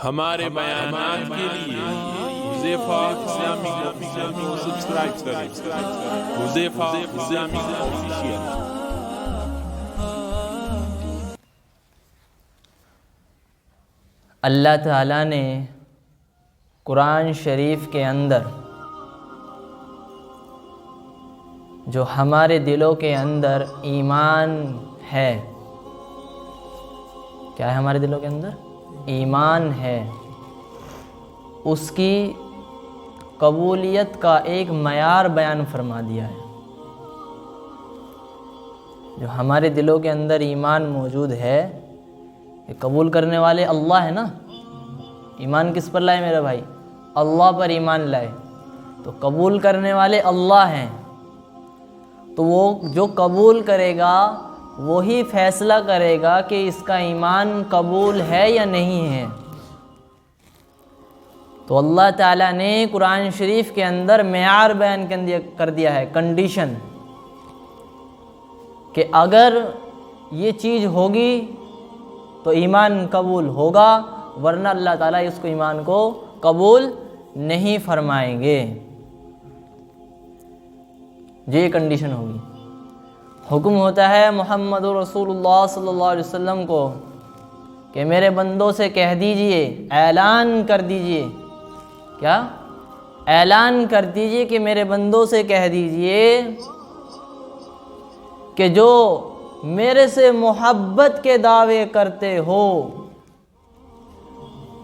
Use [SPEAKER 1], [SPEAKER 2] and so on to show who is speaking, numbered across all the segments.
[SPEAKER 1] ہمارے بیانات کے لیے حذیفہ اسلامک آفیشیل کو سبسکرائب کریں۔ Huzaifa Islamic official.
[SPEAKER 2] اللہ تعالیٰ نے قرآن شریف کے اندر جو ہمارے دلوں کے اندر ایمان ہے، کیا ہے ہمارے دلوں کے اندر؟ ایمان ہے، اس کی قبولیت کا ایک معیار بیان فرما دیا ہے۔ جو ہمارے دلوں کے اندر ایمان موجود ہے، یہ قبول کرنے والے اللہ ہے نا۔ ایمان کس پر لائے میرے بھائی؟ اللہ پر ایمان لائے، تو قبول کرنے والے اللہ ہیں۔ تو وہ جو قبول کرے گا وہی فیصلہ کرے گا کہ اس کا ایمان قبول ہے یا نہیں ہے۔ تو اللہ تعالیٰ نے قرآن شریف کے اندر معیار بیان کر دیا ہے، کنڈیشن، کہ اگر یہ چیز ہوگی تو ایمان قبول ہوگا، ورنہ اللہ تعالیٰ اس کو ایمان کو قبول نہیں فرمائیں گے۔ یہ کنڈیشن ہوگی۔ حکم ہوتا ہے محمد رسول اللہ صلی اللہ علیہ وسلم کو کہ میرے بندوں سے کہہ دیجئے، اعلان کر دیجئے، کیا؟ اعلان کر دیجئے کہ میرے بندوں سے کہہ دیجئے کہ جو میرے سے محبت کے دعوے کرتے ہو،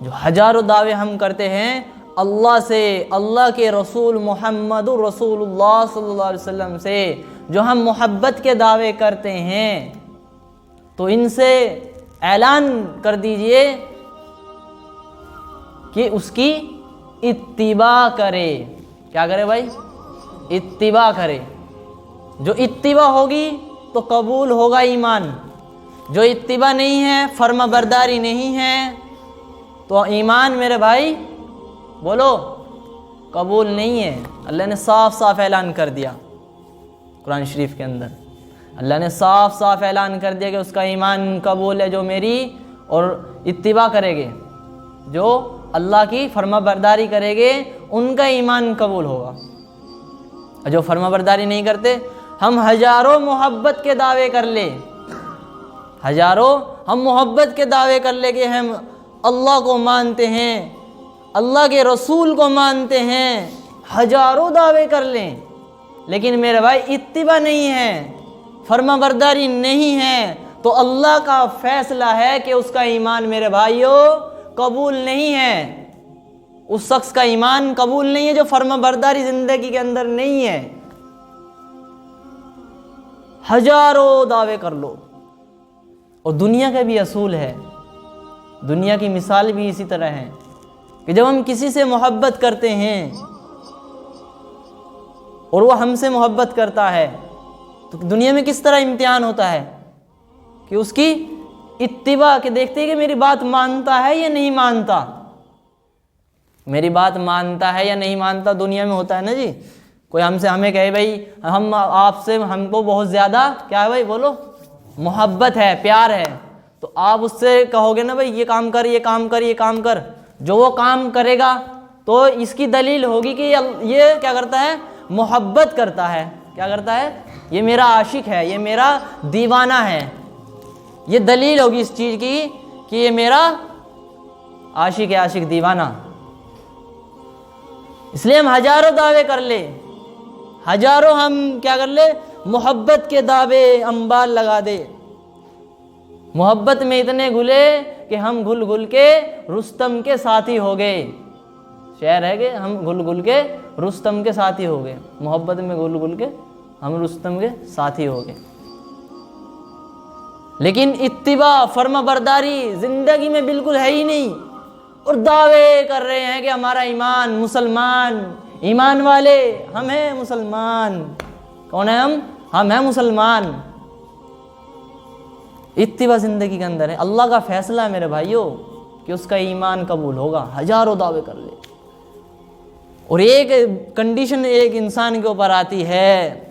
[SPEAKER 2] جو ہزاروں دعوے ہم کرتے ہیں اللہ سے، اللہ کے رسول محمد رسول اللہ صلی اللہ علیہ وسلم سے جو ہم محبت کے دعوے کرتے ہیں، تو ان سے اعلان کر دیجئے کہ اس کی اتباع کرے۔ کیا کرے بھائی؟ اتباع کرے۔ جو اتباع ہوگی تو قبول ہوگا ایمان، جو اتباع نہیں ہے، فرما برداری نہیں ہے، تو ایمان میرے بھائی بولو قبول نہیں ہے۔ اللہ نے صاف صاف اعلان کر دیا قرآن شریف کے اندر، اللہ نے صاف صاف اعلان کر دیا کہ اس کا ایمان قبول ہے جو میری اور اتباع کرے گے، جو اللہ کی فرما برداری کرے گے، ان کا ایمان قبول ہوگا۔ اور جو فرما برداری نہیں کرتے، ہم ہزاروں محبت کے دعوے کر لے، ہزاروں ہم محبت کے دعوے کر لے کہ ہم اللہ کو مانتے ہیں، اللہ کے رسول کو مانتے ہیں، ہزاروں دعوے کر لیں، لیکن میرے بھائی اتباع نہیں ہے، فرما برداری نہیں ہے، تو اللہ کا فیصلہ ہے کہ اس کا ایمان میرے بھائیوں قبول نہیں ہے۔ اس شخص کا ایمان قبول نہیں ہے جو فرما برداری زندگی کے اندر نہیں ہے۔ ہزاروں دعوے کر لو۔ اور دنیا کا بھی اصول ہے، دنیا کی مثال بھی اسی طرح ہے کہ جب ہم کسی سے محبت کرتے ہیں اور وہ ہم سے محبت کرتا ہے، تو دنیا میں کس طرح امتحان ہوتا ہے کہ اس کی اتباع کے دیکھتے ہیں کہ میری بات مانتا ہے یا نہیں مانتا، میری بات مانتا ہے یا نہیں مانتا۔ دنیا میں ہوتا ہے نا جی، کوئی ہمیں کہے بھائی ہم آپ سے، ہم کو بہت زیادہ کیا ہے بھائی بولو، محبت ہے، پیار ہے، تو آپ اس سے کہو گے نا بھائی یہ کام کر، یہ کام کر، یہ کام کر، جو وہ کام کرے گا تو اس کی دلیل ہوگی کہ یہ کیا کرتا ہے؟ محبت کرتا ہے۔ کیا کرتا ہے؟ یہ میرا عاشق ہے، یہ میرا دیوانہ ہے۔ یہ دلیل ہوگی اس چیز کی کہ یہ میرا عاشق ہے، عاشق دیوانہ۔ اس لیے ہم ہزاروں دعوے کر لے، ہزاروں ہم کیا کر لے؟ محبت کے دعوے انبار لگا دے، محبت میں اتنے گھلے کہ ہم گھل گھل کے رستم کے ساتھی ہو گئے۔ شعر ہے کہ ہم گھل گھل کے رستم کے ساتھی ہو گئے، محبت میں گھل گھل کے ہم رستم کے ساتھی ہو گئے۔ لیکن اتباع، فرما برداری زندگی میں بالکل ہے ہی نہیں، اور دعوے کر رہے ہیں کہ ہمارا ایمان، مسلمان، ایمان والے ہم ہیں، مسلمان۔ کون ہیں ہم؟ ہم ہیں مسلمان۔ اتباع زندگی کے اندر ہے۔ اللہ کا فیصلہ ہے میرے بھائیوں کہ اس کا ایمان قبول ہوگا، ہزاروں دعوے کر لے۔ اور ایک کنڈیشن ایک انسان کے اوپر آتی ہے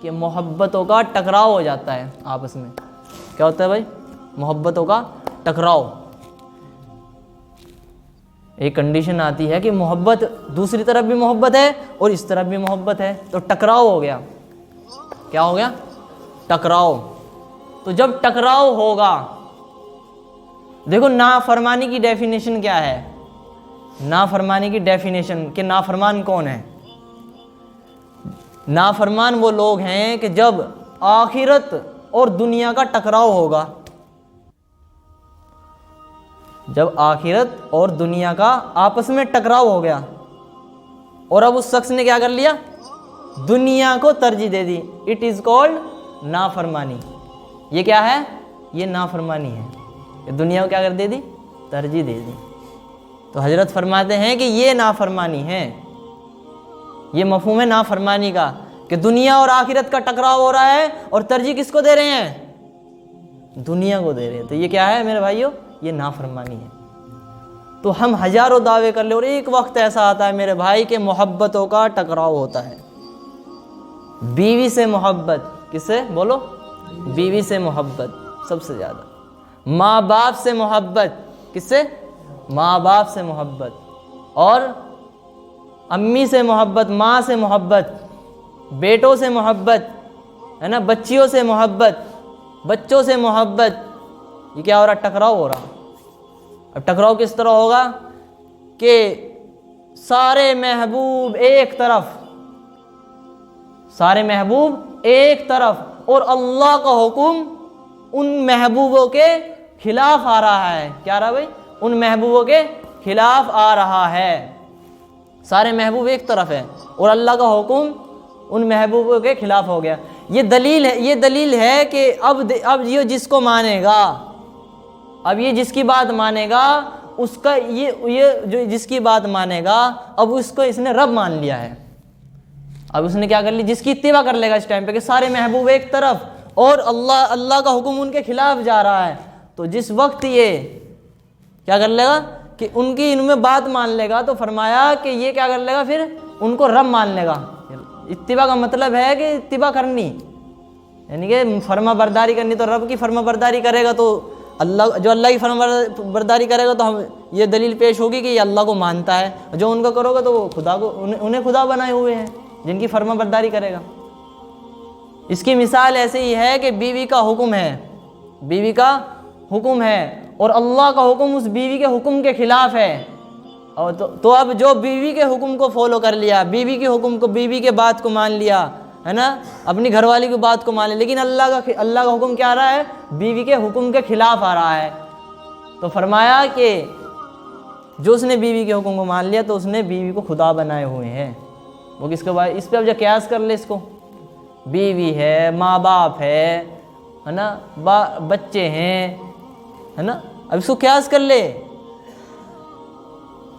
[SPEAKER 2] کہ محبتوں کا ٹکراؤ ہو جاتا ہے آپس میں۔ کیا ہوتا ہے بھائی؟ محبتوں کا ٹکراؤ۔ ایک کنڈیشن آتی ہے کہ محبت دوسری طرف بھی محبت ہے اور اس طرف بھی محبت ہے، تو ٹکراؤ ہو گیا. کیا ہو گیا؟ ٹکراؤ. تو جب ٹکراؤ ہوگا، دیکھو نافرمانی کی ڈیفینیشن کیا ہے؟ نافرمانی کی ڈیفینیشن کہ نافرمان کون ہے؟ نافرمان وہ لوگ ہیں کہ جب آخرت اور دنیا کا ٹکراؤ ہوگا، جب آخرت اور دنیا کا آپس میں ٹکراؤ ہو گیا اور اب اس شخص نے کیا کر لیا؟ دنیا کو ترجیح دے دی. اٹ از کالڈ نافرمانی. یہ کیا ہے؟ یہ نافرمانی ہے کہ دنیا کو کیا کر دے دی؟ ترجیح دے دی. تو حضرت فرماتے ہیں کہ یہ نافرمانی ہے. یہ مفہوم ہے نافرمانی کا کہ دنیا اور آخرت کا ٹکراؤ ہو رہا ہے اور ترجیح کس کو دے رہے ہیں؟ دنیا کو دے رہے ہیں. تو یہ کیا ہے میرے بھائیو؟ یہ نافرمانی ہے. تو ہم ہزاروں دعوے کر لیں اور ایک وقت ایسا آتا ہے میرے بھائی کہ محبتوں کا ٹکراؤ ہوتا ہے. بیوی سے محبت، کس سے؟ بولو. بیوی سے محبت سب سے زیادہ. ماں باپ سے محبت، کس سے؟ ماں باپ سے محبت. اور امی سے محبت، ماں سے محبت، بیٹوں سے محبت ہے نا، بچیوں سے محبت، بچوں سے محبت. یہ کیا ہو رہا؟ ٹکراؤ ہو رہا. اب ٹکراؤ کس طرح ہوگا کہ سارے محبوب ایک طرف، سارے محبوب ایک طرف اور اللہ کا حکم ان محبوبوں کے خلاف آ رہا ہے. کیا رہا بھائی؟ ان محبوبوں کے خلاف آ رہا ہے. سارے محبوب ایک طرف ہیں اور اللہ کا حکم ان محبوبوں کے خلاف ہو گیا. یہ دلیل ہے کہ اب یہ جس کو مانے گا، اب یہ جس کی بات مانے گا، اس کا یہ جو جس کی بات مانے گا، اب اس کو اس نے رب مان لیا ہے. اب اس نے کیا کر لی؟ جس کی اتباع کر لے گا اس ٹائم پہ کہ سارے محبوب ایک طرف اور اللہ کا حکم ان کے خلاف جا رہا ہے، تو جس وقت یہ کیا کر لے گا کہ ان میں بات مان لے گا، تو فرمایا کہ یہ کیا کر لے گا؟ پھر ان کو رب مان لے گا. اتباع کا مطلب ہے کہ اتباع کرنی، یعنی کہ فرما برداری کرنی. تو رب کی فرما برداری کرے گا تو اللہ کی فرما برداری کرے گا تو ہم یہ دلیل پیش ہوگی کہ یہ اللہ کو مانتا ہے. جو ان کا کرو گا تو وہ خدا کو انہیں خدا بنائے ہوئے ہیں جن کی فرما برداری کرے گا. اس کی مثال ایسے ہی ہے کہ بیوی کا حکم ہے، بیوی کا حکم ہے اور اللہ کا حکم اس بیوی کے حکم کے خلاف ہے. اور تو اب جو بیوی کے حکم کو فالو کر لیا، بیوی کے حکم کو، بیوی کے بات کو مان لیا ہے نا، اپنی گھر والی کی بات کو مان لیا، لیکن اللہ کا حکم کیا آ رہا ہے؟ بیوی کے حکم کے خلاف آ رہا ہے. تو فرمایا کہ جو اس نے بیوی کے حکم کو مان لیا تو اس نے بیوی کو خدا بنائے ہوئے ہیں. وہ کس کو؟ اس پہ اب جو قیاس کر لے، اس کو بیوی ہے، ماں باپ ہے نا، بچے ہیں ہے نا. اب اس کو قیاس کر لے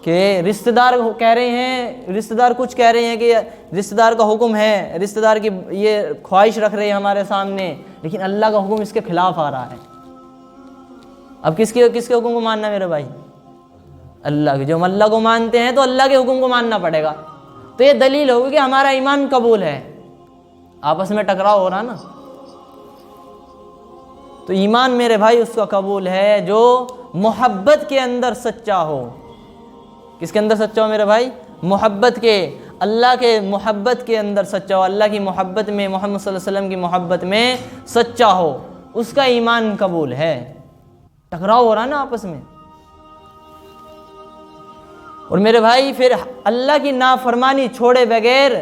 [SPEAKER 2] کہ رشتہ دار کہہ رہے ہیں، رشتہ دار کچھ کہہ رہے ہیں کہ رشتہ دار کا حکم ہے، رشتہ دار کی یہ خواہش رکھ رہے ہیں ہمارے سامنے، لیکن اللہ کا حکم اس کے خلاف آ رہا ہے. اب کس کے حکم کو ماننا میرے بھائی؟ اللہ کے. جو ہم اللہ کو مانتے ہیں تو اللہ کے حکم کو ماننا پڑے گا. تو یہ دلیل ہوگی کہ ہمارا ایمان قبول ہے. آپس میں ٹکراؤ ہو رہا نا، تو ایمان میرے بھائی اس کا قبول ہے جو محبت کے اندر سچا ہو. کس کے اندر سچا ہو میرے بھائی؟ محبت کے، اللہ کے محبت کے اندر سچا ہو، اللہ کی محبت میں، محمد صلی اللہ علیہ وسلم کی محبت میں سچا ہو، اس کا ایمان قبول ہے. ٹکراؤ ہو رہا نا آپس میں. اور میرے بھائی پھر اللہ کی نافرمانی چھوڑے بغیر،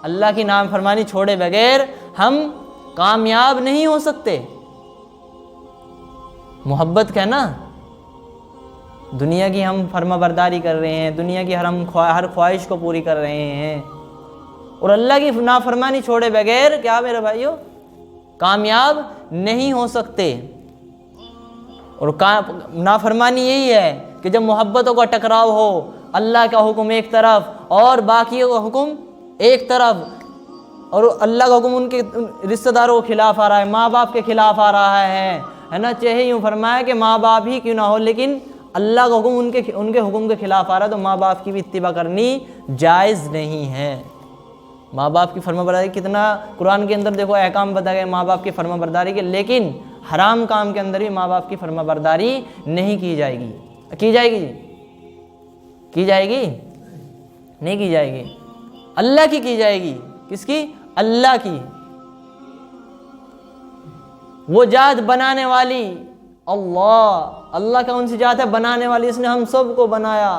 [SPEAKER 2] اللہ کی نافرمانی چھوڑے بغیر ہم کامیاب نہیں ہو سکتے. محبت کا نا، دنیا کی ہم فرما برداری کر رہے ہیں، دنیا کی ہر خواہش کو پوری کر رہے ہیں، اور اللہ کی نافرمانی چھوڑے بغیر کیا میرے بھائیو؟ کامیاب نہیں ہو سکتے. اور نافرمانی یہی ہے کہ جب محبتوں کا ٹکراؤ ہو، اللہ کا حکم ایک طرف اور باقیوں کا حکم ایک طرف، اور اللہ کا حکم ان کے رشتہ داروں کے خلاف آ رہا ہے، ماں باپ کے خلاف آ رہا ہے نا. چاہے یوں فرمایا کہ ماں باپ ہی کیوں نہ ہو، لیکن اللہ کا حکم ان کے حکم کے خلاف آ رہا ہے، تو ماں باپ کی بھی اتباع کرنی جائز نہیں ہے. ماں باپ کی فرما برداری کتنا قرآن کے اندر دیکھو احکام بتا گئے ماں باپ کی فرما برداری کے، لیکن حرام کام کے اندر بھی ماں باپ کی فرما برداری نہیں کی جائے گی. کی جائے گی جی؟ کی جائے گی؟ نہیں کی جائے گی، اللہ کی جائے گی۔ کس کی؟ اللہ کی۔ وہ ذات بنانے والی اللہ کون سی ذات ہے؟ بنانے والی، اس نے ہم سب کو بنایا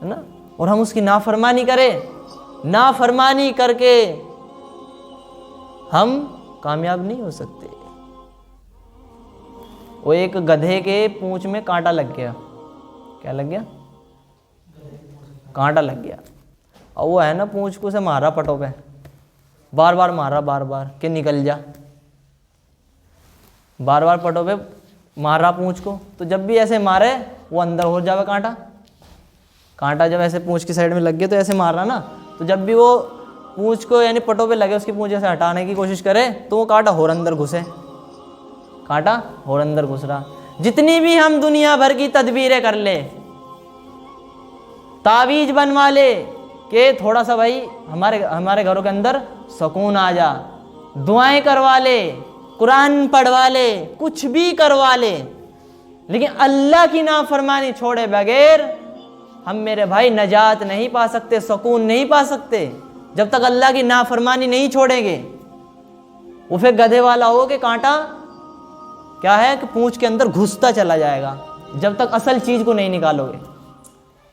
[SPEAKER 2] ہے نا، اور ہم اس کی نافرمانی کریں، نافرمانی کر کے ہم کامیاب نہیں ہو سکتے۔ وہ ایک گدھے کے پونچھ میں کانٹا لگ گیا، کیا لگ گیا؟ کانٹا لگ گیا، اور وہ ہے نا پونچھ کو سے مارا پٹوں پہ، بار بار مارا، بار بار کہ نکل جا، بار بار پٹوں پہ مارا پونچھ کو، تو جب بھی ایسے مارے وہ اندر ہو جاوے کانٹا، کانٹا جب ایسے پونچھ کی سائڈ میں لگ گیا تو ایسے مار رہا نا، تو جب بھی وہ پونچھ کو یعنی پٹوں پہ لگے، اس کی پونچھ سے ہٹانے کی کوشش کرے تو وہ کانٹا اور اندر گھسے، کانٹا اور اندر گھس رہا۔ جتنی بھی ہم دنیا بھر کی تدبیریں کر لے، تعویذ بنوا لے کہ تھوڑا سا بھائی ہمارے گھروں کے اندر سکون آ جا، دعائیں کروا لے، قرآن پڑھوا لے، کچھ بھی کروا لے، لیکن اللہ کی نافرمانی چھوڑے بغیر ہم میرے بھائی نجات نہیں پا سکتے، سکون نہیں پا سکتے جب تک اللہ کی نافرمانی نہیں چھوڑیں گے۔ وہ پھر گدھے والا ہو کہ کانٹا کیا ہے کہ پونچھ کے اندر گھستا چلا جائے گا جب تک اصل چیز کو نہیں نکالو گے۔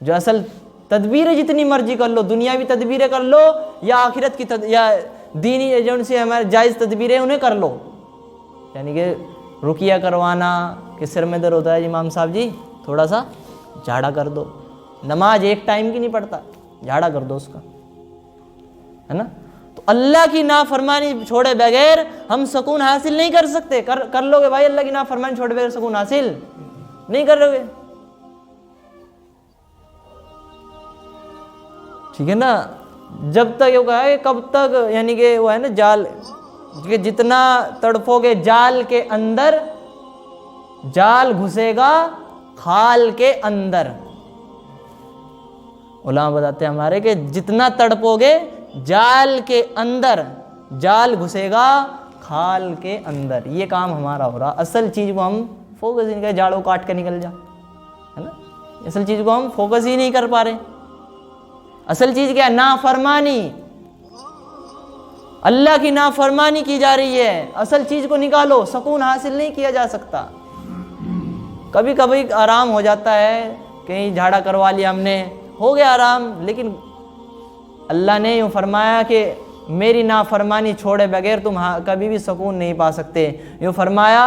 [SPEAKER 2] جو اصل تدبیریں جتنی مرضی کر لو، دنیاوی تدبیریں کر لو یا آخرت کی یا دینی ایجنسی ہمارے جائز تدبیریں انہیں کر لو، یعنی کہ رقیہ کروانا کہ سر میں درد ہوتا ہے امام صاحب جی تھوڑا سا جھاڑا کر دو، نماز ایک ٹائم کی نہیں پڑھتا، جھاڑا کر دو اس کا، ہے نا۔ تو اللہ کی نافرمانی چھوڑے بغیر ہم سکون حاصل نہیں کر سکتے۔ کر لو گے بھائی اللہ کی نافرمانی چھوڑے بغیر سکون حاصل نہیں کر لو گے، ٹھیک ہے نا۔ جب تک یہ کہا ہے کب تک، یعنی کہ وہ ہے نا جال، کہ جتنا تڑپو گے جال کے اندر، جال گھسے گا کھال کے اندر۔ علماء بتاتے ہیں ہمارے کہ جتنا تڑپو گے جال کے اندر، جال گھسے گا کھال کے اندر۔ یہ کام ہمارا ہو رہا، اصل چیز کو ہم فوکس نہیں کر، جاڑوں کاٹ کے نکل جا، ہے نا، اصل چیز کو ہم فوکس ہی نہیں کر پا رہے۔ اصل چیز کیا ہے؟ نافرمانی، اللہ کی نافرمانی کی جا رہی ہے۔ اصل چیز کو نکالو، سکون حاصل نہیں کیا جا سکتا۔ کبھی کبھی آرام ہو جاتا ہے، کہیں جھاڑا کروا لیا ہم نے، ہو گیا آرام، لیکن اللہ نے یوں فرمایا کہ میری نافرمانی چھوڑے بغیر تم کبھی بھی سکون نہیں پا سکتے۔ یوں فرمایا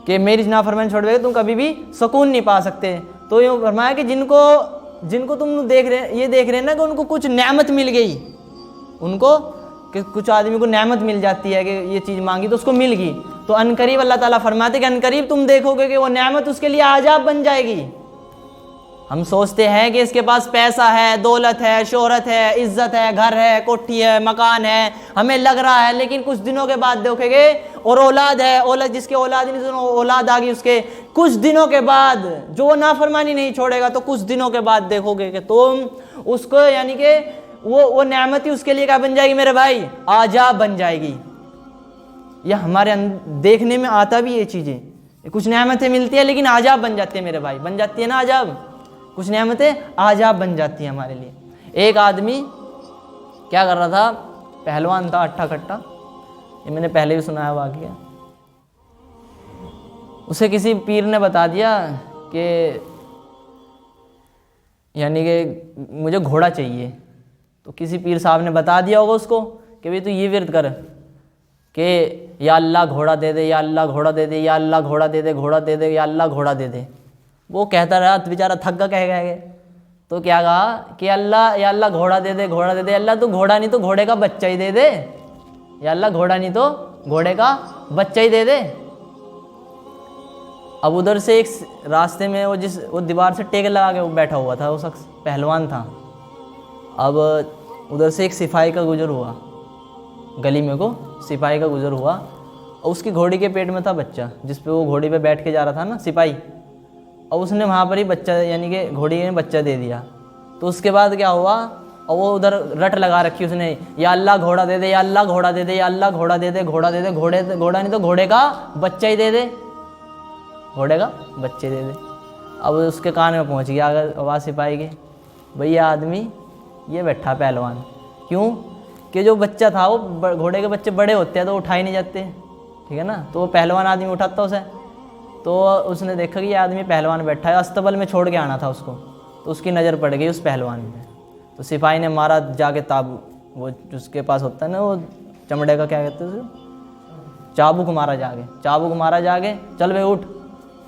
[SPEAKER 2] کہ میری نافرمانی چھوڑے بغیر تم کبھی بھی سکون نہیں پا سکتے۔ تو یوں فرمایا کہ جن کو تم دیکھ رہے ہیں نا کہ ان کو کچھ نعمت مل گئی، ان کو کہ کچھ آدمی کو نعمت مل جاتی ہے کہ یہ چیز مانگی تو اس کو مل گئی، تو عنقریب اللہ تعالیٰ فرماتے کہ عنقریب تم دیکھو گے کہ وہ نعمت اس کے لیے عذاب بن جائے گی۔ ہم سوچتے ہیں کہ اس کے پاس پیسہ ہے، دولت ہے، شہرت ہے، عزت ہے، گھر ہے، کوٹھی ہے، مکان ہے، ہمیں لگ رہا ہے، لیکن کچھ دنوں کے بعد دیکھیں گے، اور اولاد ہے، اولاد جس کے اولاد نہیں، اولاد آ گئی اس کے، کچھ دنوں کے بعد جو وہ نافرمانی نہیں چھوڑے گا تو کچھ دنوں کے بعد دیکھو گے کہ تم اس کو، یعنی کہ وہ نعمت ہی اس کے لیے کیا بن جائے گی میرے بھائی؟ عذاب بن جائے گی۔ یہ ہمارے دیکھنے میں آتا بھی یہ چیزیں، کچھ نعمتیں ملتی ہیں لیکن عذاب بن جاتی ہیں میرے بھائی، بن جاتی ہے نا عذاب، کچھ نعمتیں عذاب بن جاتی ہیں ہمارے لیے۔ ایک آدمی کیا کر رہا تھا، پہلوان تھا، اٹھا کٹا، یہ میں نے پہلے بھی سنا ہے واقعہ۔ اسے کسی پیر نے بتا دیا کہ یعنی کہ مجھے گھوڑا چاہیے، تو کسی پیر صاحب نے بتا دیا ہوگا اس کو کہ بھئی تو یہ ورد کر کہ یا اللہ گھوڑا دے دے، یا اللہ گھوڑا دے دے، یا اللہ گھوڑا دے دے، گھوڑا دے دے، یا اللہ گھوڑا دے دے۔ وہ کہتا رہا، بیچارہ تھک گا کہہ گئے، تو کیا کہا کہ اللہ، یا اللہ گھوڑا دے دے، گھوڑا دے دے، اللہ تو گھوڑا نہیں تو گھوڑے کا بچہ ہی دے دے، یا اللہ گھوڑا نہیں تو گھوڑے کا بچہ ہی دے دے۔ اب ادھر سے ایک راستے میں وہ دیوار سے ٹیک لگا کے وہ بیٹھا ہوا تھا، وہ شخص پہلوان تھا۔ اب ادھر سے ایک سپاہی کا گزر ہوا، گلی میں کو سپاہی کا گزر ہوا، اور اس کی گھوڑی کے پیٹ میں تھا بچہ جس پہ وہ گھوڑی پہ بیٹھ کے جا رہا تھا نا سپاہی، اور اس نے وہاں پر ہی بچہ، یعنی کہ گھوڑی نے بچہ دے دیا۔ تو اس کے بعد کیا ہوا، اور وہ ادھر رٹ لگا رکھی اس نے، یا اللہ گھوڑا دے دے، یا اللہ گھوڑا دے دے، یا اللہ گھوڑا دے دے، گھوڑا دے دے، گھوڑا نہیں تو گھوڑے کا بچہ ہی دے دے، گھوڑے کا بچے دے دے۔ اب اس کے کان میں پہنچ گیا اگر آواز سپاہی کی، بھئی یہ آدمی یہ بیٹھا پہلوان، کیوں کہ جو بچہ تھا وہ گھوڑے کے بچے بڑے ہوتے ہیں تو اٹھائے نہیں جاتے، ٹھیک ہے نا، تو وہ پہلوان آدمی اٹھاتا اسے، تو اس نے دیکھا کہ یہ آدمی پہلوان بیٹھا ہے، استبل میں چھوڑ کے آنا تھا اس کو، تو اس کی نظر پڑ گئی اس پہلوان پہ، تو سپاہی نے مارا جا کے تابو، وہ اس کے پاس ہوتا ہے نا وہ چمڑے کا کیا کہتے ہیں اسے، چابک مارا جا کے، چابک مارا جا کے، چل بھائی اٹھ،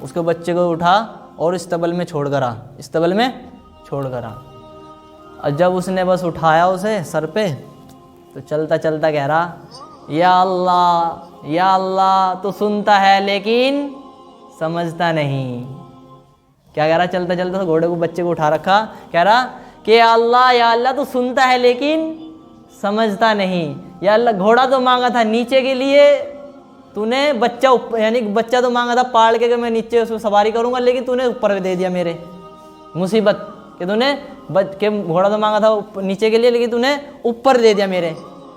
[SPEAKER 2] اس کے بچے کو اٹھا اور استبل میں چھوڑ کر آ، استبل میں چھوڑ کر آ، اور جب اس نے بس اٹھایا اسے سر پہ تو چلتا چلتا کہہ رہا یا اللہ تو سنتا ہے لیکن سمجھتا نہیں، کیا کہہ رہا چلتا چلتا گھوڑے کو بچے کو اٹھا رکھا، کہہ رہا کہ یا اللہ تو سنتا ہے لیکن سمجھتا نہیں، یا اللہ گھوڑا تو مانگا تھا نیچے کے لیے، تو نے بچہ یعنی بچہ تو مانگا تھا پاڑ کے کہ میں نیچے اس کو سواری کروں گا، لیکن تو نے اوپر دے دیا میرے مصیبت، کہ تو نے کہ گھوڑا تو مانگا تھا نیچے کے لیے لیکن تو نے اوپر دے دیا میرے،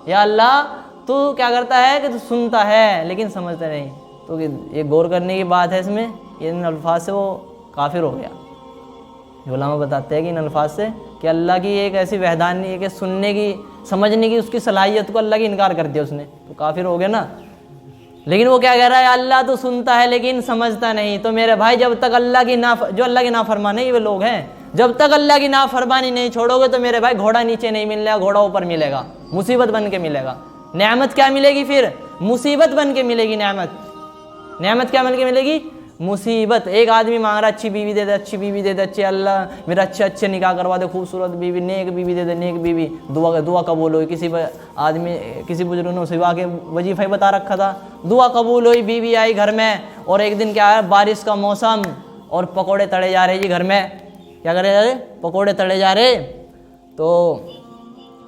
[SPEAKER 2] یا اللہ تو کیا کرتا ہے کہ تو سنتا ہے لیکن سمجھتا نہیں، تو یہ غور کرنے کی بات ہے اس میں، ان الفاظ سے وہ کافر ہو گیا، علماء بتاتے ہیں کہ ان الفاظ سے کہ اللہ کی ایک ایسی وحدانی ہے کہ سننے کی سمجھنے کی اس کی صلاحیت کو اللہ کی انکار کر دیا اس نے، تو کافر ہو گیا نا، لیکن وہ کیا کہہ رہا ہے اللہ تو سنتا ہے لیکن سمجھتا نہیں، تو میرے بھائی جب تک جو اللہ کی نافرمانی یہ وہ لوگ ہیں، جب تک اللہ کی نافرمانی نہیں چھوڑو گے تو میرے بھائی گھوڑا نیچے نہیں ملے گا، گھوڑا اوپر ملے گا، مصیبت بن کے ملے گا، نعمت کیا ملے گی پھر، مصیبت بن کے ملے گی، نعمت کیا مل کے ملے گی، مصیبت۔ ایک آدمی مانگ رہا اچھی بیوی دے دے، اچھی بیوی دے دے، اچھے اللہ میرا اچھے نکاح کروا دے، خوبصورت بیوی، نیک بیوی دے دے، نیک بیوی، دعا قبول ہوئی، کسی بزرگ نے سوا کے وظیفہ ہی بتا رکھا تھا، دعا قبول ہوئی، بیوی آئی گھر میں، اور ایک دن کیا ہے بارش کا موسم اور پکوڑے تڑے جا رہے جی گھر میں، کیا کرے جا رہے پکوڑے تڑے جا رہے، تو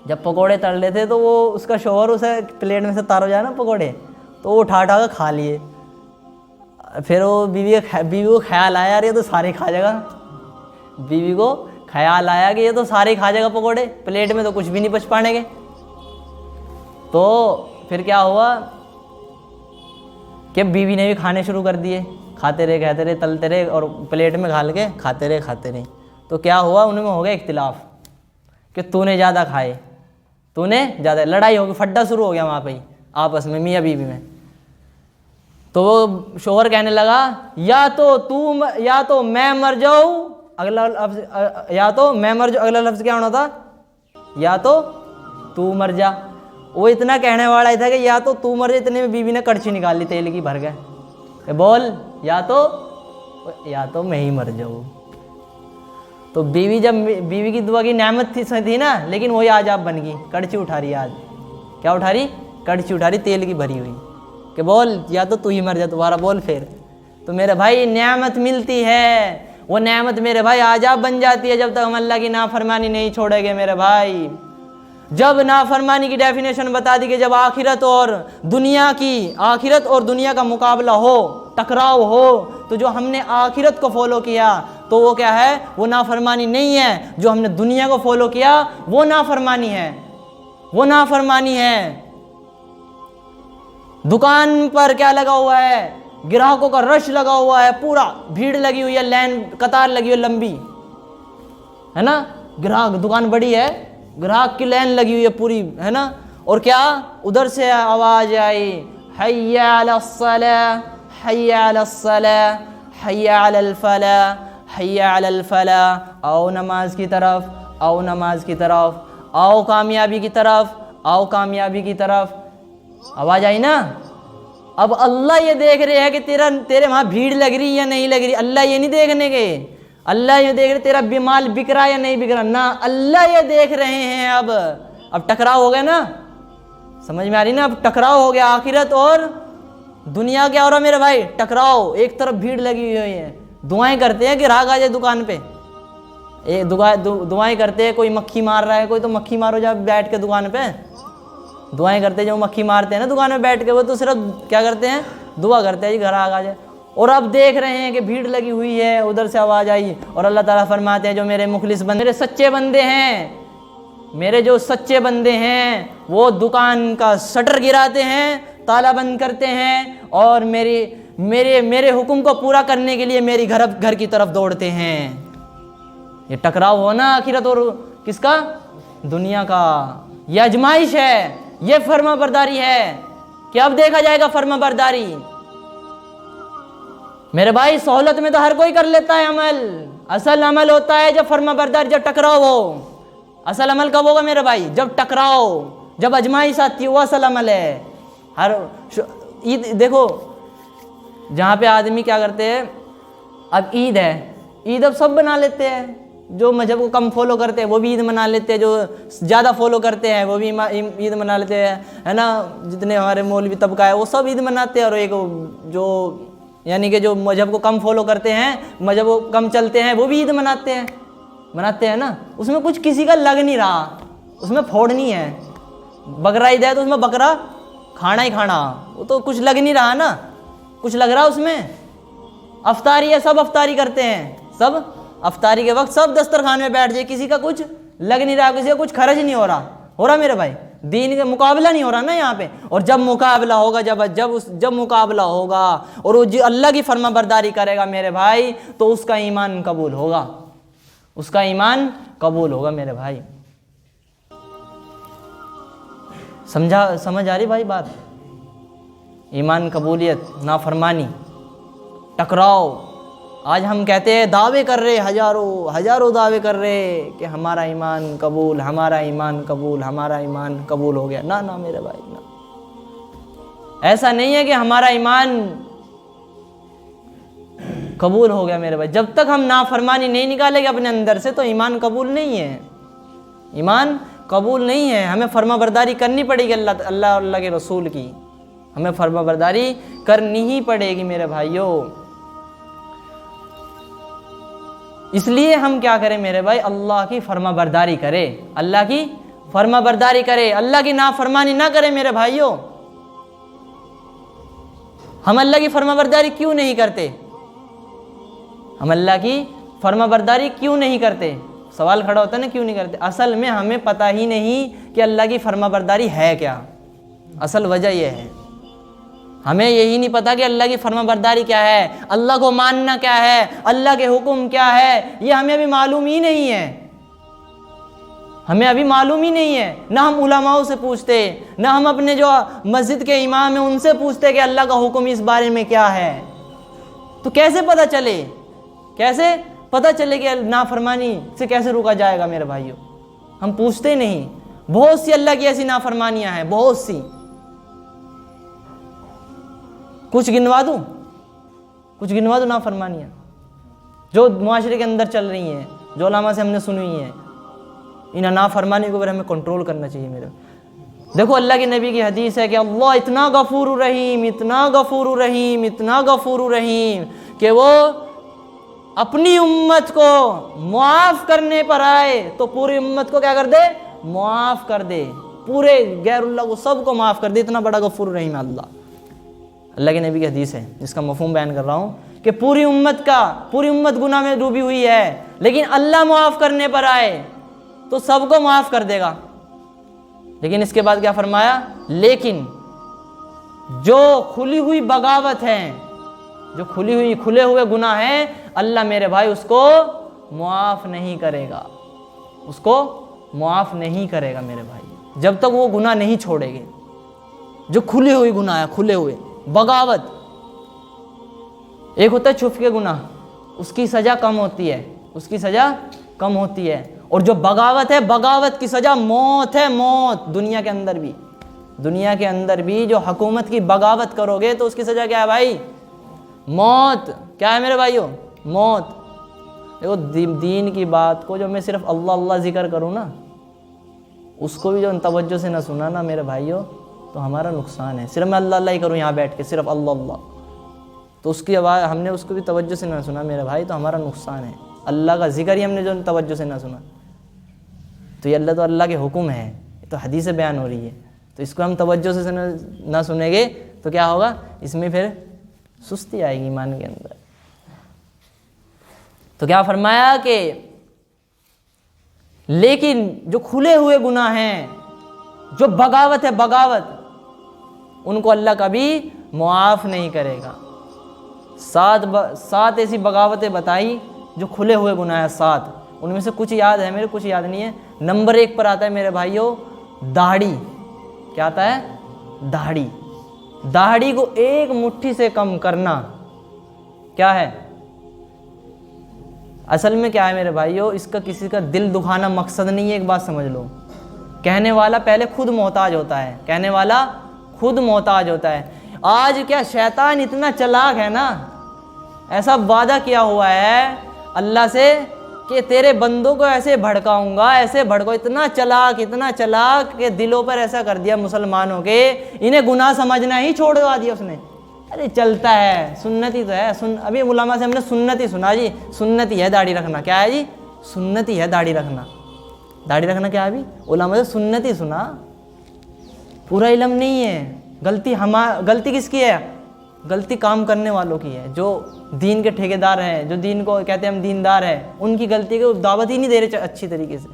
[SPEAKER 2] جب پکوڑے تڑ لیتے تو وہ اس کا شوہر اسے پلیٹ میں سے تارو جائے نا پکوڑے، تو وہ اٹھا کے کھا لیے، پھر وہ بیوی کو خیال آیا یار یہ تو سارے کھا جائے گا، بیوی کو خیال آیا کہ یہ تو سارے کھا جائے گا پکوڑے، پلیٹ میں تو کچھ بھی نہیں بچ پانے گے، تو پھر کیا ہوا کہ بیوی نے بھی کھانے شروع کر دیے، کھاتے رہے کہتے رہے تلتے رہے اور پلیٹ میں گھال کے کھاتے رہے، تو کیا ہوا ان میں ہو گیا اختلاف کہ تو نے زیادہ کھائے، تو نے زیادہ، لڑائی ہوگی، پھڈا شروع ہو گیا وہاں پہ ہی آپس میں میاں بیوی میں، تو وہ شوہر کہنے لگا یا تو میں مر جاؤں، اگلا لفظ یا تو میں مر جاؤں، اگلا لفظ کیا ہونا تھا، یا تو مر جا، وہ اتنا کہنے والا ہی تھا کہ یا تو مر جا، اتنے میں بیوی نے کڑچی نکال لی تیل کی بھر گئے کہ بول یا تو میں ہی مر جاؤں، تو بیوی جب بیوی کی دعا کی نعمت تھی نا، لیکن وہی آج آپ بن گئی، کڑچی اٹھا رہی آج، کیا اٹھا رہی، کڑچی اٹھا رہی تیل کی بھری ہوئی کہ بول یا تو ہی مر جا، دوبارہ بول پھر، تو میرے بھائی نعمت ملتی ہے، وہ نعمت میرے بھائی آج آپ بن جاتی ہے جب تک ہم اللہ کی نافرمانی نہیں چھوڑیں گے میرے بھائی۔ جب نافرمانی کی ڈیفینیشن بتا دی کہ جب آخرت اور دنیا کا مقابلہ ہو، ٹکراؤ ہو، تو جو ہم نے آخرت کو فالو کیا تو وہ کیا ہے، وہ نافرمانی نہیں ہے، جو ہم نے دنیا کو فالو کیا وہ نافرمانی ہے، دکان پر کیا لگا ہوا ہے، گراہکوں کا رش لگا ہوا ہے، پورا بھیڑ لگی ہوئی ہے، لائن قطار لگی ہوئی ہے لمبی، ہے نا، گراہک دکان بڑی ہے، گراہک کی لائن لگی ہوئی ہے پوری، ہے نا، اور کیا ادھر سے آواز آئی حی علی الصلاۃ، حی علی الصلاۃ، حی علی الفلاح، حی علی الفلاح، آؤ نماز کی طرف، آؤ نماز کی طرف، آؤ کامیابی کی طرف، آؤ کامیابی کی طرف، آواز آئی نا۔ اب اللہ یہ دیکھ رہے ہیں کہ تیرے وہاں بھیڑ لگ رہی یا نہیں لگ رہی، اللہ یہ نہیں دیکھنے کے، اللہ یہ دیکھ رہے تیرا بیمال بک رہا یا نہیں بک رہا، نہ اللہ یہ دیکھ رہے ہیں۔ اب ٹکراؤ ہو گیا نا، سمجھ میں آ رہی نا، اب ٹکراؤ ہو گیا، آخرت اور دنیا کیا ہو رہا میرے بھائی، ٹکراؤ، ایک طرف بھیڑ لگی ہوئی ہے، دعائیں کرتے ہیں کہ راگ آ جائے دکان پہ، دعائیں کرتے ہیں، کوئی مکھی مار رہا ہے، کوئی تو مکھی مارو جا بیٹھ کے دکان پہ، دعائیں کرتے ہیں، جو مکھی مارتے ہیں نا دکان میں بیٹھ کے، وہ تو صرف کیا کرتے ہیں، دعا کرتے ہیں جی گھر آ جائے، اور اب دیکھ رہے ہیں کہ بھیڑ لگی ہوئی ہے، ادھر سے آواز آئی، اور اللہ تعالیٰ فرماتے ہیں جو میرے مخلص بندے، میرے سچے بندے ہیں، میرے جو سچے بندے ہیں وہ دکان کا شٹر گراتے ہیں، تالا بند کرتے ہیں، اور میرے حکم کو پورا کرنے کے لیے میری گھر کی طرف دوڑتے ہیں۔ یہ ٹکراؤ ہو نا آخرت اور کس کا؟ دنیا کا۔ یہ آزمائش ہے، یہ فرما برداری ہے کہ اب دیکھا جائے گا فرما برداری۔ میرے بھائی سہولت میں تو ہر کوئی کر لیتا ہے عمل، اصل عمل ہوتا ہے جب فرما برداری، جب ٹکراؤ ہو۔ اصل عمل کب ہوگا میرے بھائی؟ جب ٹکراؤ، جب آزمائش آتی ہے، وہ اصل عمل ہے۔ عید دیکھو، جہاں پہ آدمی کیا کرتے ہیں، اب عید ہے، عید اب سب بنا لیتے ہیں، جو مذہب کو کم فالو کرتے ہیں وہ بھی عید منا لیتے ہیں، جو زیادہ فالو کرتے ہیں وہ بھی عید منا لیتے ہیں، ہے نا۔ جتنے ہمارے مولوی طبقہ ہے وہ سب عید مناتے ہیں، اور ایک جو یعنی کہ جو مذہب کو کم فالو کرتے ہیں، مذہب کو کم چلتے ہیں، وہ بھی عید مناتے ہیں نا۔ اس میں کچھ کسی کا لگ نہیں رہا، اس میں پھوڑنی ہے۔ بکرا عید ہے تو اس میں بکرا کھانا ہی کھانا، وہ تو کچھ لگ نہیں رہا نا، کچھ لگ رہا اس میں۔ افطاری ہے، سب افطاری کرتے ہیں، سب افطاری کے وقت سب دسترخوان میں بیٹھ جائے، کسی کا کچھ لگ نہیں رہا، کسی کا کچھ خرچ نہیں ہو رہا میرے بھائی، دین کا مقابلہ نہیں ہو رہا نا یہاں پہ۔ اور جب مقابلہ ہوگا، جب مقابلہ ہوگا اور وہ اللہ کی فرما برداری کرے گا میرے بھائی، تو اس کا ایمان قبول ہوگا، اس کا ایمان قبول ہوگا میرے بھائی۔ سمجھ آ رہی بھائی بات؟ ایمان قبولیت، نافرمانی، ٹکراؤ۔ آج ہم کہتے ہیں، دعوے کر رہے، ہزاروں دعوے کر رہے کہ ہمارا ایمان قبول، ہمارا ایمان قبول، ہمارا ایمان قبول ہو گیا۔ نہ میرے بھائی، نہ، ایسا نہیں ہے کہ ہمارا ایمان قبول ہو گیا میرے بھائی۔ جب تک ہم نافرمانی نہیں نکالیں گے اپنے اندر سے تو ایمان قبول نہیں ہے، ایمان قبول نہیں ہے۔ ہمیں فرما برداری کرنی پڑے گی اللہ اور اللہ کے رسول کی، ہمیں فرما برداری کرنی ہی پڑے گی میرے بھائیوں۔ اس لیے ہم کیا کریں میرے بھائی؟ اللہ کی فرما برداری کرے، اللہ کی فرما برداری کرے، اللہ کی نافرمانی نہ کرے میرے بھائیوں۔ ہم اللہ کی فرما برداری کیوں نہیں کرتے؟ ہم اللہ کی فرما برداری کیوں نہیں کرتے؟ سوال کھڑا ہوتا ہے نا، کیوں نہیں کرتے؟ اصل میں ہمیں پتہ ہی نہیں کہ اللہ کی فرما برداری ہے کیا۔ اصل وجہ یہ ہے، ہمیں یہی نہیں پتا کہ اللہ کی فرما برداری کیا ہے، اللہ کو ماننا کیا ہے، اللہ کے حکم کیا ہے، یہ ہمیں ابھی معلوم ہی نہیں ہے، ہمیں ابھی معلوم ہی نہیں ہے۔ نہ ہم علماء سے پوچھتے، نہ ہم اپنے جو مسجد کے امام ہیں ان سے پوچھتے کہ اللہ کا حکم اس بارے میں کیا ہے۔ تو کیسے پتہ چلے، کیسے پتہ چلے کہ نافرمانی سے کیسے روکا جائے گا میرے بھائیوں؟ ہم پوچھتے نہیں۔ بہت سی اللہ کی ایسی نافرمانیاں ہیں، بہت سی، کچھ گنوا دوں نافرمانیاں جو معاشرے کے اندر چل رہی ہیں، جو علماء سے ہم نے سنی ہوئی ہیں۔ ان نافرمانی کو ہمیں کنٹرول کرنا چاہیے میرے۔ دیکھو اللہ کے نبی کی حدیث ہے کہ اللہ اتنا غفور رحیم، اتنا غفور رحیم، اتنا غفور رحیم کہ وہ اپنی امت کو معاف کرنے پر آئے تو پوری امت کو کیا کر دے؟ معاف کر دے، پورے غیر اللہ کو سب کو معاف کر دے۔ اتنا بڑا غفور رحیم اللہ کے نبی کی حدیث ہے، جس کا مفہوم بیان کر رہا ہوں کہ پوری امت گناہ میں ڈوبی ہوئی ہے، لیکن اللہ معاف کرنے پر آئے تو سب کو معاف کر دے گا۔ لیکن اس کے بعد کیا فرمایا؟ لیکن جو کھلی ہوئی بغاوت ہے، جو کھلے ہوئے گناہ ہیں، اللہ میرے بھائی اس کو معاف نہیں کرے گا، اس کو معاف نہیں کرے گا میرے بھائی، جب تک وہ گناہ نہیں چھوڑے گے۔ جو کھلے ہوئے گناہ ہے، کھلے ہوئے بغاوت، ایک ہوتا ہے چھپ کے گناہ، اس کی سزا کم ہوتی ہے، اس کی سزا کم ہوتی ہے۔ اور جو بغاوت ہے، بغاوت کی سزا موت ہے، موت۔ دنیا کے اندر بھی جو حکومت کی بغاوت کرو گے تو اس کی سزا کیا ہے بھائی؟ موت۔ کیا ہے میرے بھائیوں؟ موت۔ دیکھو دین کی بات کو جو میں صرف اللہ اللہ ذکر کروں نا، اس کو بھی جو توجہ سے نہ سنا نا میرے بھائیوں تو ہمارا نقصان ہے۔ صرف میں اللہ اللہ ہی کروں یہاں بیٹھ کے، صرف اللہ اللہ، تو اس کی آواز ہم نے اس کو بھی توجہ سے نہ سنا میرے بھائی تو ہمارا نقصان ہے۔ اللہ کا ذکر ہی ہم نے جو توجہ سے نہ سنا تو یہ تو اللہ کے حکم ہے، یہ تو حدیث بیان ہو رہی ہے، تو اس کو ہم توجہ سے نہ سنیں گے تو کیا ہوگا؟ اس میں پھر سستی آئے گی ایمان کے اندر۔ تو کیا فرمایا کہ لیکن جو کھلے ہوئے گناہ ہیں، جو بغاوت ہے، بغاوت، ان کو اللہ کبھی معاف نہیں کرے گا۔ 7 ایسی بغاوتیں بتائی جو کھلے ہوئے گناہ ہیں 7. ان میں سے کچھ یاد ہے میرے, کچھ یاد نہیں ہے. نمبر 1 پر آتا ہے میرے بھائیوں داڑھی. کیا آتا ہے؟ داڑھی. داڑھی کو ایک مٹھی سے کم کرنا کیا ہے؟ اصل میں کیا ہے میرے بھائیوں, اس کا کسی کا دل دکھانا مقصد نہیں ہے. ایک بات سمجھ لو, کہنے والا پہلے خود محتاج ہوتا ہے, کہنے والا خود محتاج ہوتا ہے. آج کیا شیطان اتنا چلاک ہے نا, ایسا وعدہ کیا ہوا ہے اللہ سے کہ تیرے بندوں کو ایسے بھڑکاؤں گا, ایسے بھڑکاؤں. اتنا چلاک کہ دلوں پر ایسا کر دیا مسلمانوں کے, انہیں گناہ سمجھنا ہی چھوڑوا دیا اس نے. ارے چلتا ہے, سنتی تو ہے. ابھی علماء سے ہم نے سنتی سنا جی, سنتی ہے داڑھی رکھنا. کیا ہے جی؟ سنتی ہے داڑھی رکھنا. داڑھی رکھنا کیا ہے؟ ابھی علماء سے سنتی سنا, پورا علم نہیں ہے. غلطی کس کی ہے؟ غلطی کام کرنے والوں کی ہے, جو دین کے ٹھیکیدار ہیں, جو دین کو کہتے ہیں ہم دیندار ہیں. ان کی غلطی کو دعوت ہی نہیں دے رہے اچھی طریقے سے.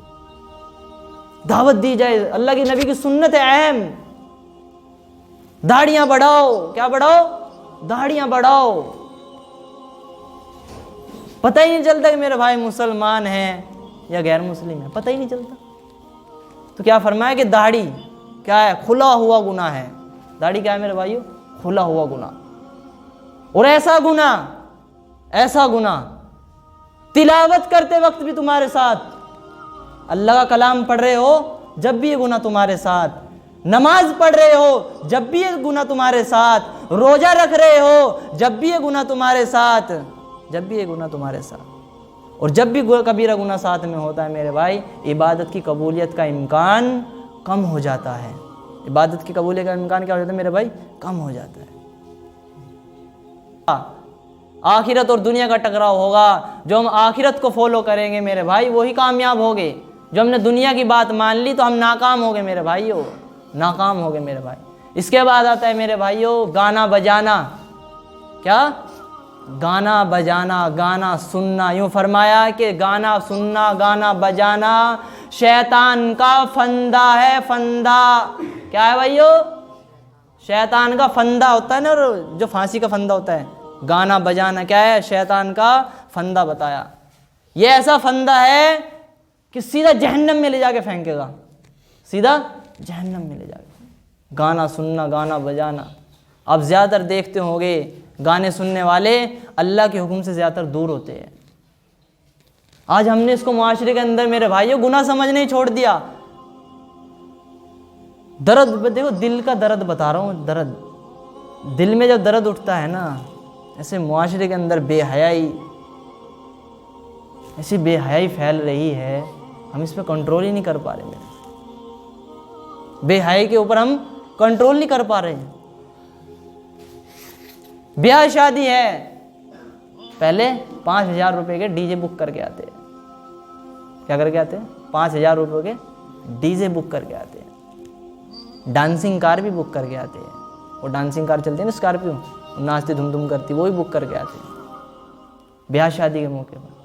[SPEAKER 2] دعوت دی جائے, اللہ کے نبی کی سنت ہے اہم. داڑیاں بڑھاؤ. کیا بڑھاؤ؟ داڑیاں بڑھاؤ. پتہ ہی نہیں چلتا کہ میرے بھائی مسلمان ہیں یا غیر مسلم ہیں, پتہ ہی نہیں چلتا. تو کیا فرمایا کہ داڑھی کیا ہے؟ کھلا ہوا گناہ ہے. داڑھی کیا ہے میرے بھائیو؟ کھلا ہوا گناہ. اور ایسا گناہ تلاوت کرتے وقت بھی تمہارے ساتھ, اللہ کا کلام پڑھ رہے ہو جب بھی یہ گناہ تمہارے ساتھ, نماز پڑھ رہے ہو جب بھی یہ گناہ تمہارے ساتھ, روزہ رکھ رہے ہو جب بھی یہ گناہ تمہارے ساتھ, اور جب بھی کبیرہ گناہ ساتھ میں ہوتا ہے میرے بھائی, عبادت کی قبولیت کا امکان کم ہو جاتا ہے. عبادت کی قبولیت کا امکان کیا ہو جاتا ہے میرے بھائی؟ کم ہو جاتا ہے. آخرت اور دنیا کا ٹکراؤ ہوگا. جو ہم آخرت کو فالو کریں گے میرے بھائی وہی کامیاب ہوگے. جو ہم نے دنیا کی بات مان لی تو ہم ناکام ہو گئے میرے بھائیو, ناکام ہو گئے میرے بھائی. اس کے بعد آتا ہے میرے بھائیو گانا بجانا. کیا؟ گانا بجانا, گانا سننا. یوں فرمایا کہ گانا سننا, گانا بجانا شیطان کا فندہ ہے, فندہ. کیا ہے بھائیو؟ شیطان کا فندہ ہوتا ہے نا, جو پھانسی کا فندہ ہوتا ہے. گانا بجانا کیا ہے؟ شیطان کا فندہ بتایا. یہ ایسا فندہ ہے کہ سیدھا جہنم میں لے جا کے پھینکے گا, سیدھا جہنم میں لے جا کے. گانا سننا, گانا بجانا. آپ زیادہ تر دیکھتے ہوں گے گانے سننے والے اللہ کے حکم سے زیادہ تر دور ہوتے ہیں. آج ہم نے اس کو معاشرے کے اندر میرے بھائیوں گناہ سمجھنے ہی چھوڑ دیا. درد دیکھو, دل کا درد بتا رہا ہوں, درد دل میں جب درد اٹھتا ہے نا, ایسے معاشرے کے اندر ایسی بے حیائی پھیل رہی ہے, ہم اس پہ کنٹرول ہی نہیں کر پا رہے. بے حیائی کے اوپر ہم کنٹرول نہیں کر پا رہے ہیں. بیاہ شادی ہے, پہلے 5,000 روپے کے ڈی جے بک کر کے آتے. کیا کر کے آتے ہیں؟ 5,000 روپے کے ڈی جے بک کر کے آتے ہیں. ڈانسنگ کار بھی بک کر کے آتے ہیں. وہ ڈانسنگ کار چلتی ہے نا اسکارپیو, ناچتی دھوم دھوم کرتی, وہ بھی بک کر کے آتے ہیں بیاہ شادی کے موقع پر.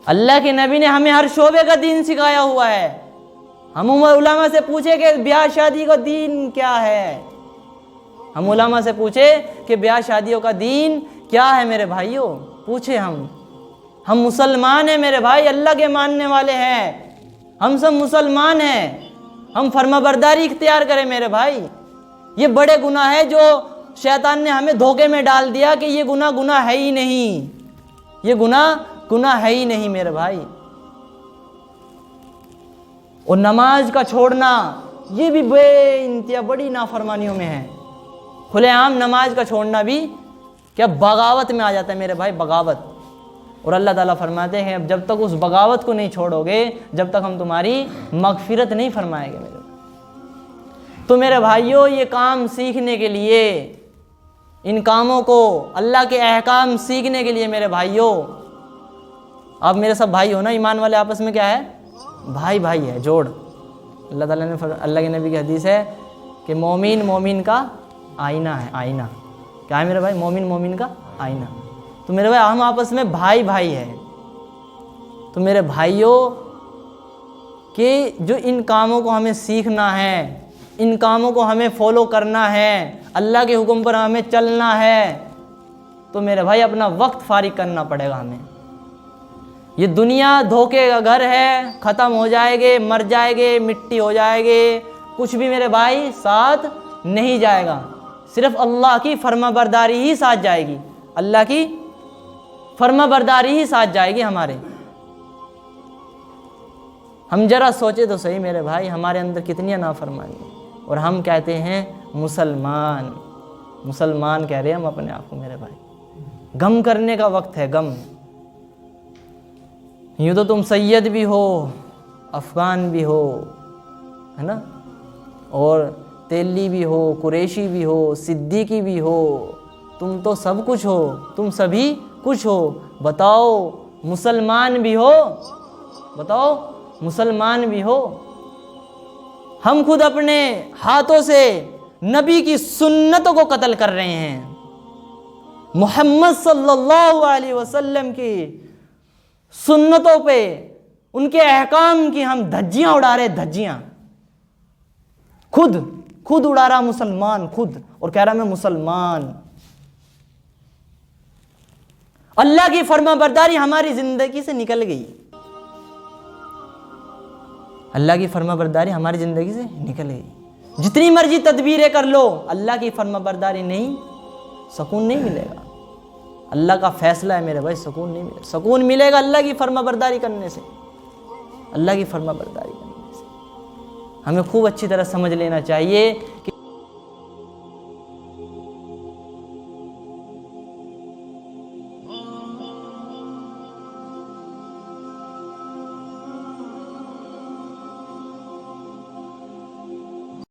[SPEAKER 2] اللہ کے نبی نے ہمیں ہر شعبے کا دین سکھایا ہوا ہے. ہم علماء سے پوچھے کہ بیاہ شادی کا دین کیا ہے, ہم علماء سے پوچھے کہ بیاہ شادیوں کا دین کیا ہے میرے بھائیوں, پوچھے. ہم مسلمان ہیں میرے بھائی, اللہ کے ماننے والے ہیں, ہم سب مسلمان ہیں. ہم فرما برداری اختیار کریں میرے بھائی. یہ بڑے گناہ ہے جو شیطان نے ہمیں دھوکے میں ڈال دیا کہ یہ گناہ ہے ہی نہیں, یہ گناہ ہے ہی نہیں میرے بھائی. اور نماز کا چھوڑنا یہ بھی بے انتہا بڑی نافرمانیوں میں ہے. کھلے عام نماز کا چھوڑنا بھی کیا بغاوت میں آ جاتا ہے میرے بھائی, بغاوت. اور اللہ تعالیٰ فرماتے ہیں جب تک اس بغاوت کو نہیں چھوڑو گے جب تک ہم تمہاری مغفرت نہیں فرمائیں گے میرے. تو میرے بھائیوں یہ کام سیکھنے کے لیے, ان کاموں کو, اللہ کے احکام سیکھنے کے لیے میرے بھائیوں, آپ میرے سب بھائی ہو نا, ایمان والے آپس میں کیا ہے؟ بھائی ہے, جوڑ. اللہ تعالیٰ نے اللہ کے نبی کی حدیث ہے کہ مومن کا آئینہ ہے, آئینہ. کیا ہے میرے بھائی؟ مومن کا آئینہ. تو میرے بھائی ہم آپس میں بھائی ہیں. تو میرے بھائیوں کہ جو ان کاموں کو ہمیں سیکھنا ہے, ان کاموں کو ہمیں فالو کرنا ہے, اللہ کے حکم پر ہمیں چلنا ہے, تو میرے بھائی اپنا وقت فارغ کرنا پڑے گا ہمیں. یہ دنیا دھوکے کا گھر ہے, ختم ہو جائے گے, مر جائے گے, مٹی ہو جائے گے, کچھ بھی میرے بھائی ساتھ نہیں جائے گا, صرف اللہ کی فرما برداری ہی ساتھ جائے گی, اللہ کی فرما برداری ہی ساتھ جائے گی ہمارے. ہم ذرا سوچے تو صحیح میرے بھائی, ہمارے اندر کتنی نافرمانی ہے, اور ہم کہتے ہیں مسلمان. مسلمان کہہ رہے ہیں ہم اپنے آپ کو میرے بھائی. غم کرنے کا وقت ہے, غم. یوں تو تم سید بھی ہو, افغان بھی ہو, ہے نا, اور تیلی بھی ہو, قریشی بھی ہو, صدیقی بھی ہو, تم تو سب کچھ ہو, تم سبھی کچھ ہو. بتاؤ مسلمان بھی ہو, بتاؤ مسلمان بھی ہو. ہم خود اپنے ہاتھوں سے نبی کی سنتوں کو قتل کر رہے ہیں, محمد صلی اللہ علیہ وسلم کی سنتوں پہ, ان کے احکام کی ہم دھجیاں اڑا رہے, دھجیاں. خود اڑا رہا مسلمان, خود, اور کہہ رہا میں مسلمان. اللہ کی فرما برداری ہماری زندگی سے نکل گئی, اللہ کی فرما برداری ہماری زندگی سے نکل گئی. جتنی مرضی تدبیریں کر لو, اللہ کی فرما برداری نہیں, سکون نہیں ملے گا. اللہ کا فیصلہ ہے میرے بھائی, سکون نہیں ملے گا. سکون ملے گا اللہ کی فرما برداری کرنے سے, اللہ کی فرما برداری کرنے سے. ہمیں خوب اچھی طرح سمجھ لینا چاہیے کہ